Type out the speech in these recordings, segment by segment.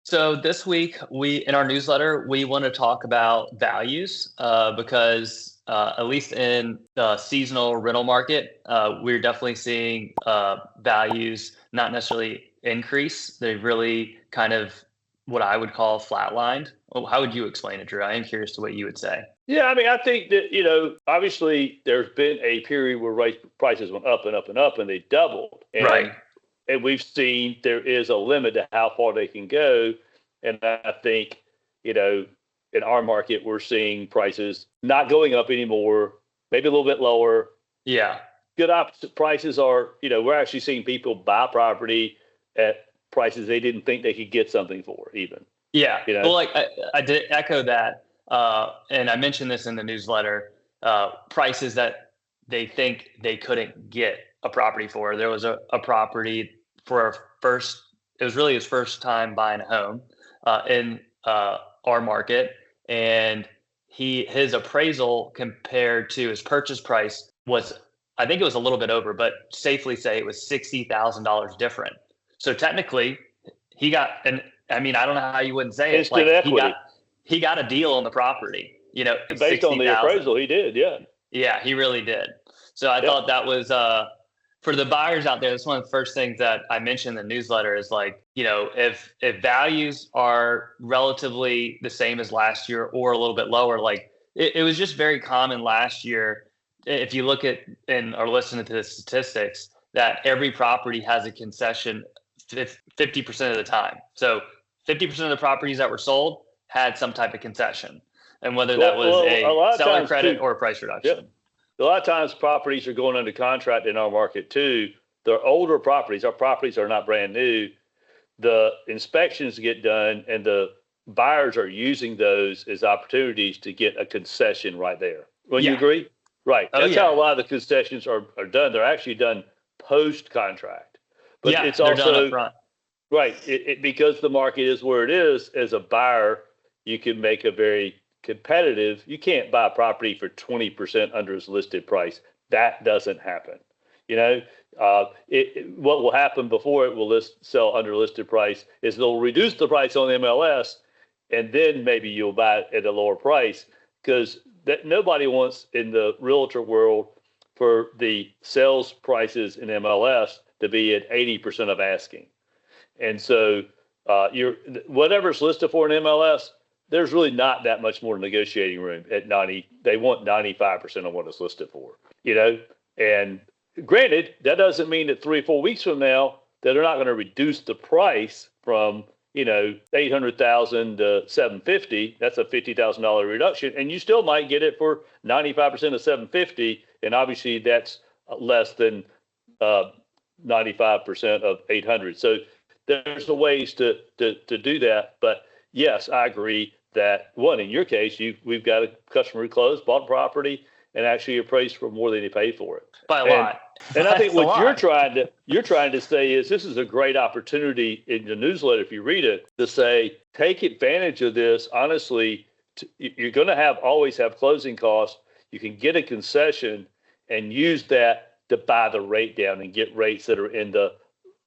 So this week, in our newsletter, we want to talk about values because at least in the seasonal rental market, we're definitely seeing values not necessarily increase. They've really kind of what I would call flatlined. Oh, how would you explain it, Drew? I am curious to what you would say. Yeah, I mean, I think that, obviously there's been a period where prices went up and up and up and they doubled. Right. And we've seen there is a limit to how far they can go. And I think, in our market, we're seeing prices not going up anymore, maybe a little bit lower. Yeah. Good opposite prices are, we're actually seeing people buy property at prices they didn't think they could get something for even. Yeah. Well, like I did echo that. And I mentioned this in the newsletter, prices that they think they couldn't get a property for. There was a property for it was really his first time buying a home in our market. And his appraisal compared to his purchase price was, I think it was a little bit over, but safely say it was $60,000 different. So technically he got, and I mean, I don't know how you wouldn't say it. Like equity. He got a deal on the property, based 60, on the appraisal. He did. Yeah. Yeah, he really did. So I thought that was, for the buyers out there, that's one of the first things that I mentioned in the newsletter is like, if values are relatively the same as last year or a little bit lower, like it was just very common last year. If you look at and are listening to the statistics, that every property has a concession 50% of the time. So 50% of the properties that were sold had some type of concession, and whether that was a seller credit or a price reduction. Yep. A lot of times properties are going under contract in our market too. They're older properties. Our properties are not brand new. The inspections get done and the buyers are using those as opportunities to get a concession right there. Wouldn't you agree? Right. That's how a lot of the concessions are done. They're actually done post-contract. But it's they're also done up front. Right. Because the market is where it is, as a buyer, you can make a very competitive. You can't buy a property for 20% under its listed price. That doesn't happen. What will happen before it will sell under listed price is they'll reduce the price on MLS, and then maybe you'll buy it at a lower price, because that nobody wants in the realtor world for the sales prices in MLS to be at 80% of asking. And so whatever's listed for an MLS, there's really not that much more negotiating room at 90. They want 95% of what it's listed for, and granted, that doesn't mean that 3 or 4 weeks from now that they're not going to reduce the price from, 800,000 to 750. That's a $50,000 reduction. And you still might get it for 95% of 750. And obviously that's less than 95% of 800. So there's the ways to do that. But yes, I agree that in your case, we've got a customer who closed, bought property, and actually appraised for more than he paid for it. By a lot. And I think what you're trying to say is this is a great opportunity in the newsletter, if you read it, to say, take advantage of this. Honestly, you're going to always have closing costs. You can get a concession and use that to buy the rate down and get rates that are in the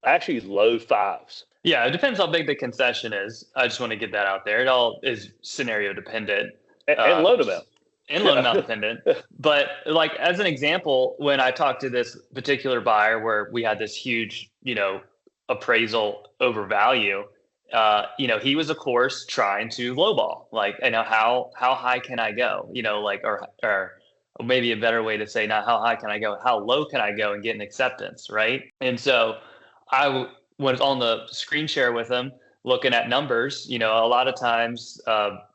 actually low fives. Yeah, it depends how big the concession is. I just want to get that out there. It all is scenario dependent. And loan amount. And loan amount dependent. But like, as an example, when I talked to this particular buyer where we had this huge, appraisal over value, he was, of course, trying to lowball. Like, how high can I go? Or maybe a better way to say, not how high can I go, how low can I go and get an acceptance, right? And so I was on the screen share with him, looking at numbers. A lot of times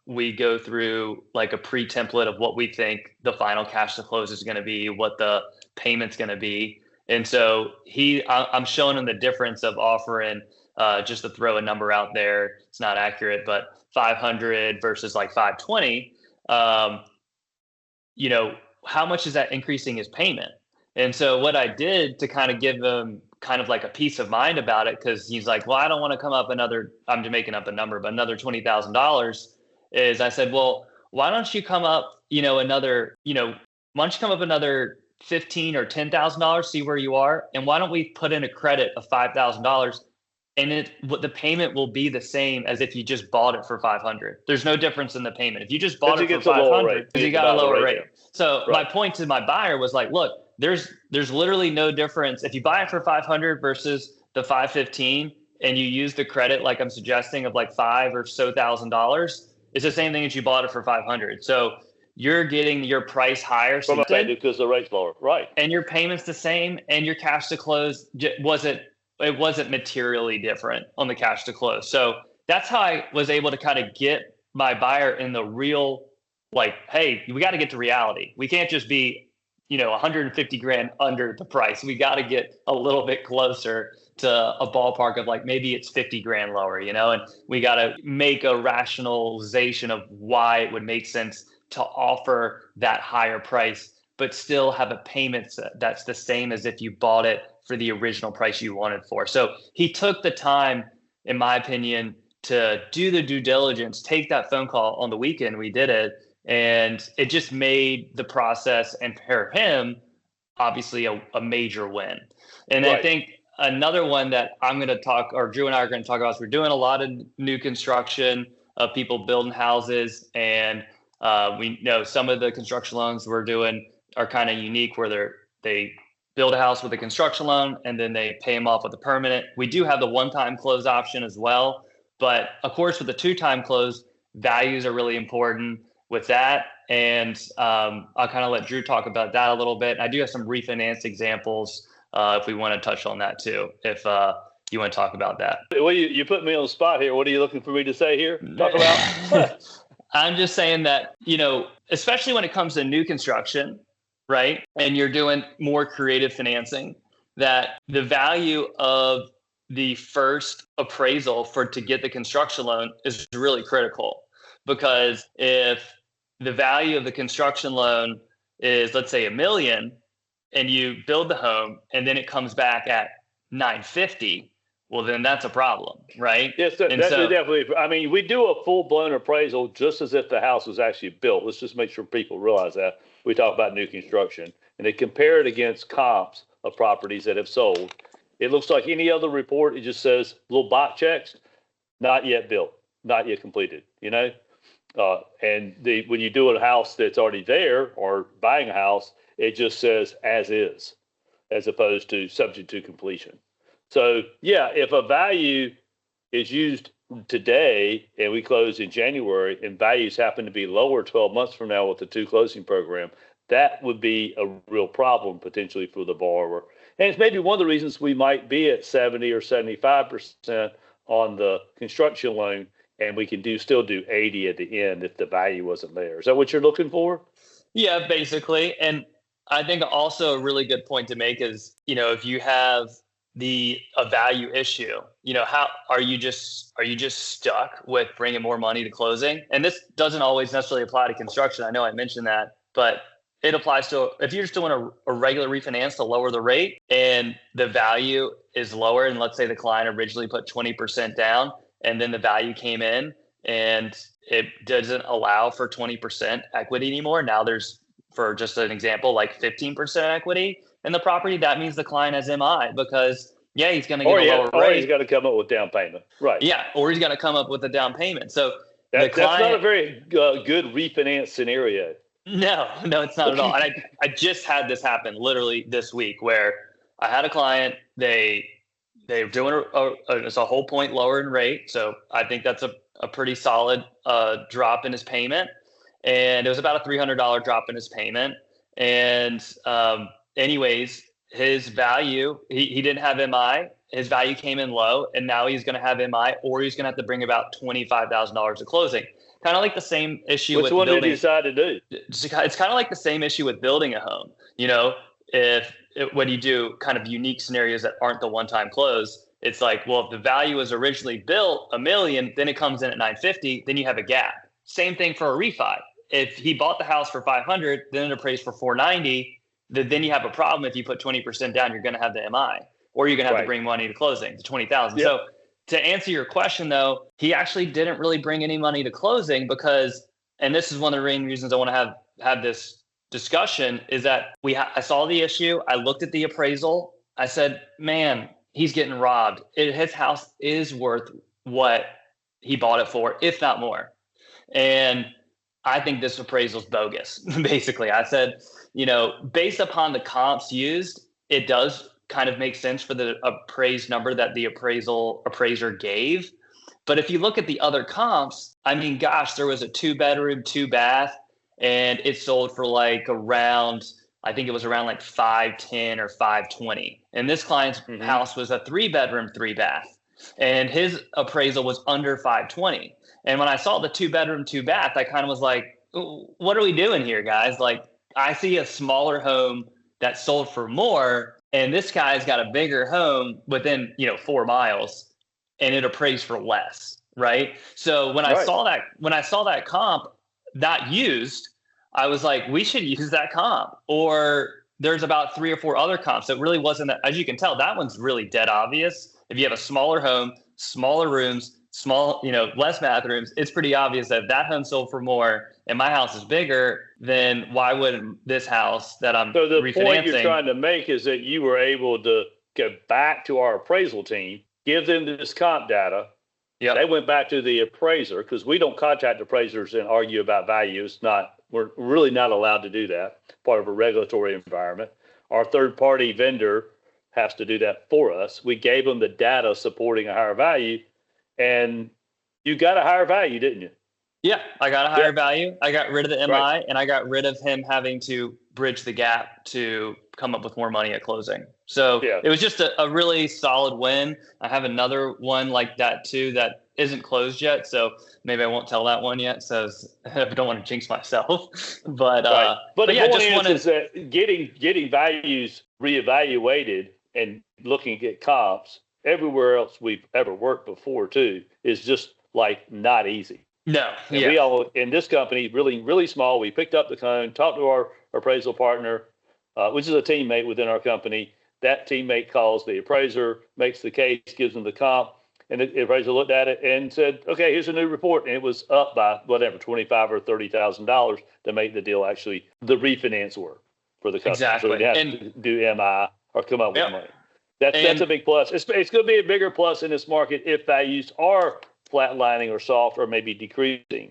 we go through like a pre-template of what we think the final cash to close is going to be, what the payment's going to be. And so I'm showing him the difference of offering, just to throw a number out there, it's not accurate, but 500 versus like 520. How much is that increasing his payment? And so what I did to kind of give him kind of like a peace of mind about it, because he's like, well, I don't want to come up I'm just making up a number, but another $20,000, is I said, well, why don't you come up, another $15,000 or $10,000, see where you are, and why don't we put in a credit of $5,000 what the payment will be the same as if you just bought it for 500. There's no difference in the payment. If you just bought it for 500, you got a lower rate. So my point to my buyer was like, look, there's literally no difference. If you buy it for 500 versus the 515 and you use the credit, like I'm suggesting, of like $5,000 or so, it's the same thing as you bought it for 500. So you're getting your price higher because the rate's lower, right? And your payment's the same, and your cash to close wasn't materially different on the cash to close. So that's how I was able to kind of get my buyer in the real, like, hey, we got to get to reality. We can't just be, 150 grand under the price. We got to get a little bit closer to a ballpark of like, maybe it's 50 grand lower, and we got to make a rationalization of why it would make sense to offer that higher price, but still have a payment that's the same as if you bought it for the original price you wanted for. So he took the time, in my opinion, to do the due diligence, take that phone call on the weekend. We did it, and it just made the process, and for him, obviously a major win. And right. I think another one that I'm going to talk, or Drew and I are going to talk about, is we're doing a lot of new construction of people building houses, and we know some of the construction loans we're doing are kind of unique, where they build a house with a construction loan and then they pay them off with a permanent. We do have the one-time close option as well, but of course with the two-time close, values are really important with that. And I'll kind of let Drew talk about that a little bit. I do have some refinance examples if we want to touch on that too, if you want to talk about that. Well, you put me on the spot here. What are you looking for me to say here? Talk about? I'm just saying that, especially when it comes to new construction, right? And you're doing more creative financing, that the value of the first appraisal to get the construction loan is really critical. Because if the value of the construction loan is, let's say, $1 million, and you build the home and then it comes back at $950, well, then that's a problem, right? Yes, that's definitely. I mean, we do a full-blown appraisal just as if the house was actually built. Let's just make sure people realize that. We talk about new construction, and they compare it against comps of properties that have sold. It looks like any other report. It just says little box checks, not yet built, not yet completed, And when you do a house that's already there, or buying a house, it just says as is, as opposed to subject to completion. So, yeah, if a value is used today and we close in January and values happen to be lower 12 months from now with the two closing program, that would be a real problem potentially for the borrower. And it's maybe one of the reasons we might be at 70 or 75% on the construction loan, and we can still do 80 at the end if the value wasn't there. Is that what you're looking for? Yeah, basically. And I think also a really good point to make is, if you have a value issue, how are you just stuck with bringing more money to closing? And this doesn't always necessarily apply to construction. I know I mentioned that, but it applies to if you're just doing a regular refinance to lower the rate and the value is lower. And let's say the client originally put 20% down and then the value came in and it doesn't allow for 20% equity anymore. Now there's, for just an example, like 15% equity in the property. That means the client has MI because, he's going to get a lower rate. Or he's got to come up with down payment. Right. Yeah, or he's got to come up with a down payment. So that's not a very good refinance scenario. No, it's not at all. And I just had this happen literally this week where I had a client, they're doing it's a whole point lower in rate. So I think that's a pretty solid drop in his payment. And it was about a $300 drop in his payment. And anyways, his value, he didn't have MI. His value came in low, and now he's going to have MI, or he's going to have to bring about $25,000 to closing. Kind of like the same issue with building. Which one did you decide to do? It's kind of like the same issue with building a home. When you do kind of unique scenarios that aren't the one-time close, it's like, well, if the value was originally built $1 million, then it comes in at $950, then you have a gap. Same thing for a refi. If he bought the house for $500, then it appraised for $490, then you have a problem. If you put 20% down, you're going to have the MI, or you're going to have to bring money to closing, to $20,000. Yep. So to answer your question, though, he actually didn't really bring any money to closing because, and this is one of the main reasons I want to have this discussion, is that I saw the issue. I looked at the appraisal. I said, man, he's getting robbed. His house is worth what he bought it for, if not more. And I think this appraisal is bogus. Basically, I said, based upon the comps used, it does kind of make sense for the appraised number that the appraiser gave. But if you look at the other comps, I mean, gosh, there was a 2-bedroom, 2-bath, and it sold for like around, I think it was around like 510 or 520. And this client's house was a 3-bedroom, 3-bath, and his appraisal was under 520. And when I saw the 2-bedroom, 2-bath, I kind of was like, what are we doing here, guys? Like, I see a smaller home that sold for more, and this guy's got a bigger home within, 4 miles, and it appraised for less, right? So when I saw that comp not used, I was like, we should use that comp. Or there's about 3 or 4 other comps. So it really wasn't that, as you can tell, that one's really dead obvious. If you have a smaller home, smaller rooms, less bathrooms, it's pretty obvious that if that home sold for more and my house is bigger, then why wouldn't this house that I'm so the refinancing? Point you're trying to make is that you were able to go back to our appraisal team, give them this comp data. Yeah, they went back to the appraiser, because we don't contact appraisers and argue about values. We're really not allowed to do that. Part of a regulatory environment. Our third-party vendor has to do that for us. We gave them the data supporting a higher value, and you got a higher value, didn't you? Yeah, I got a higher value. I got rid of the MI, and I got rid of him having to bridge the gap to come up with more money at closing. So it was just a really solid win. I have another one like that too that isn't closed yet, so maybe I won't tell that one yet. So I don't want to jinx myself. But the yeah, point is that getting values reevaluated and looking at comps everywhere else we've ever worked before too is just like not easy. No, and we all in this company really small. We picked up the phone, talked to our appraisal partner, which is a teammate within our company. That teammate calls the appraiser, makes the case, gives them the comp, and the appraiser looked at it and said, "Okay, here's a new report," and it was up by whatever $25,000 or $30,000 to make the deal actually the refinance work for the customer. Exactly. So they have to do MI or come up with money. That's a big plus. It's going to be a bigger plus in this market if values are flatlining or soft or maybe decreasing.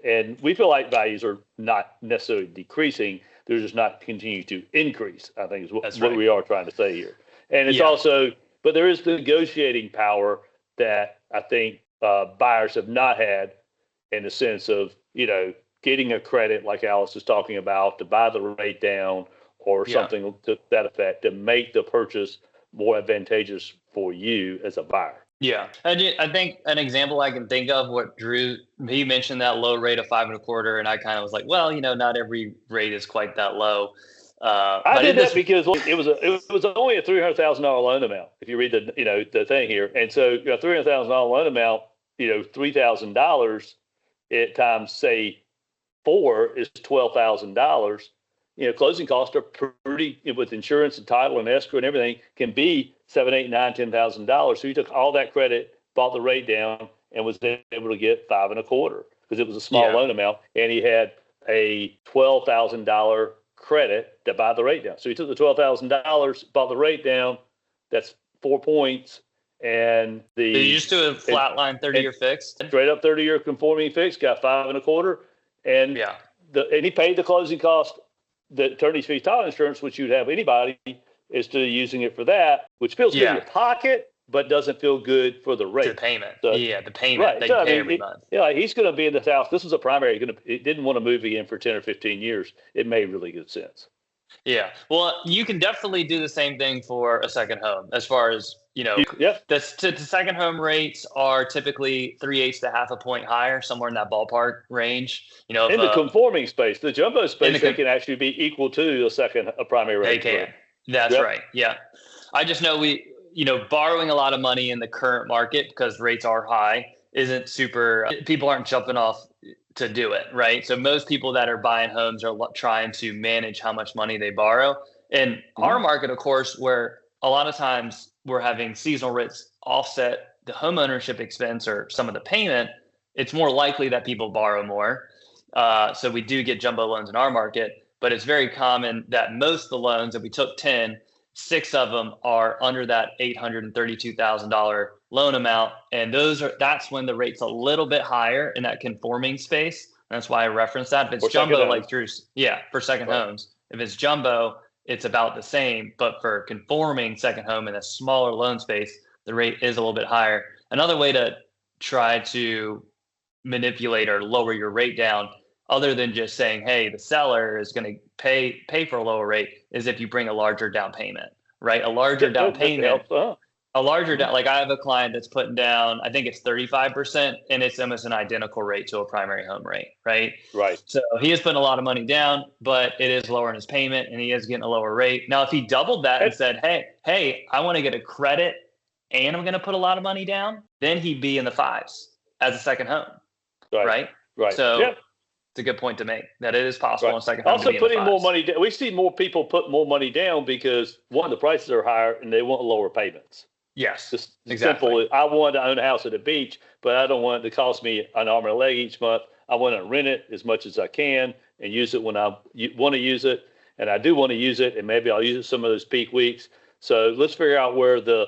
And we feel like values are not necessarily decreasing. They're just not continuing to increase, I think is what we are trying to say here. And it's also, but there is the negotiating power that I think buyers have not had, in the sense of, getting a credit like Alice is talking about to buy the rate down or something to that effect to make the purchase more advantageous for you as a buyer. Yeah. I think an example I can think of, what Drew, he mentioned that low rate of 5.25%, and I kind of was like, well, not every rate is quite that low. I did that because it was only a $300,000 loan amount. If you read the thing here, and so $300,000 loan amount, $3,000 at times say 4 is $12,000. Closing costs are pretty, with insurance and title and escrow and everything, can be $7,000, $8,000, $9,000, $10,000. So he took all that credit, bought the rate down, and was able to get 5.25% because it was a small loan amount, and he had a $12,000 credit to buy the rate down. So he took the $12,000, bought the rate down. That's 4 points, and you used to a flatline 30-year fixed, straight up 30-year conforming fixed, got 5.25%, and and he paid the closing cost. The attorney's fees, title insurance, which you'd have anybody, is to using it for that, which feels good in your pocket, but doesn't feel good for the rate. The payment. So, the payment that you pay every month. He's going to be in this house. This was a primary. It didn't want to move in for 10 or 15 years. It made really good sense. Yeah. Well, you can definitely do the same thing for a second home as far as, the second home rates are typically 3/8 to half a point higher, somewhere in that ballpark range. In the conforming space, the jumbo space, they can actually be equal to a primary rate. They can. That's right. Yeah. I just know borrowing a lot of money in the current market because rates are high isn't super, people aren't jumping off to do it, right? So most people that are buying homes are trying to manage how much money they borrow. In our market, of course, where a lot of times we're having seasonal rates offset the home ownership expense or some of the payment, it's more likely that people borrow more. So we do get jumbo loans in our market, but it's very common that most of the loans, if we took 10, 6 of them are under that $832,000 loan amount. And that's when the rate's a little bit higher in that conforming space. That's why I referenced that. If it's jumbo, like Drew's, for second homes. If it's jumbo, it's about the same. But for conforming second home in a smaller loan space, the rate is a little bit higher. Another way to try to manipulate or lower your rate down, other than just saying, hey, the seller is going to pay for a lower rate, is if you bring a larger down payment, right? A larger down payment. Like I have a client that's putting down, I think it's 35%, and it's almost an identical rate to a primary home rate, right? Right. So he is putting a lot of money down, but it is lowering his payment, and he is getting a lower rate. Now, if he doubled that and said, hey, I want to get a credit and I'm going to put a lot of money down, then he'd be in the 5s as a second home, right? So it's a good point to make that it is possible in a second home. Also, putting more money down. We see more people put more money down because, one, the prices are higher and they want lower payments. Yes, just exactly. Simple. I want to own a house at the beach, but I don't want it to cost me an arm and a leg each month. I want to rent it as much as I can and use it when I want to use it. And I do want to use it, and maybe I'll use it some of those peak weeks. So let's figure out where the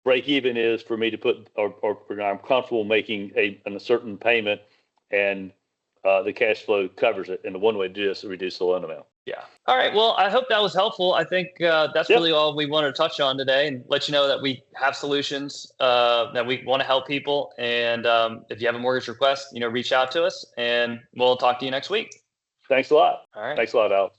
break even is for me to put, or I'm comfortable making a certain payment, and the cash flow covers it. And the one way to do this is reduce the loan amount. Yeah. All right. Well, I hope that was helpful. I think that's really all we wanted to touch on today, and let you know that we have solutions, that we want to help people. And if you have a mortgage request, reach out to us, and we'll talk to you next week. Thanks a lot. All right. Thanks a lot, Alex.